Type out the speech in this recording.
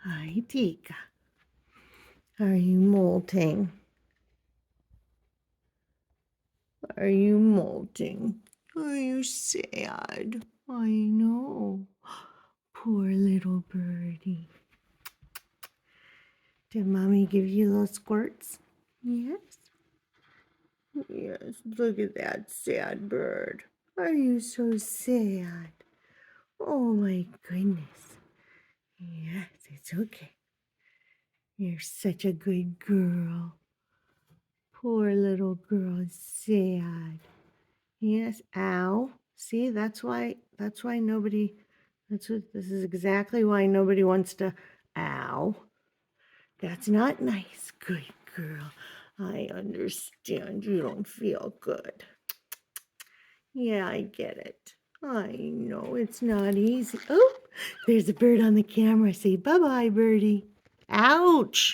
Hi, Tika. Are you molting? Are you molting? Are you sad? I know. Poor little birdie. Did mommy give you little squirts? Yes. Yes, look at that sad bird. Are you so sad? Oh my goodness. Yes, it's okay. You're such a good girl. Poor little girl is sad. Yes, ow. See, that's why nobody, this is exactly why nobody wants to, ow. That's not nice. Good girl. I understand you don't feel good. Yeah, I get it. I know it's not easy. Oh, there's a bird on the camera. Say bye-bye, birdie. Ouch.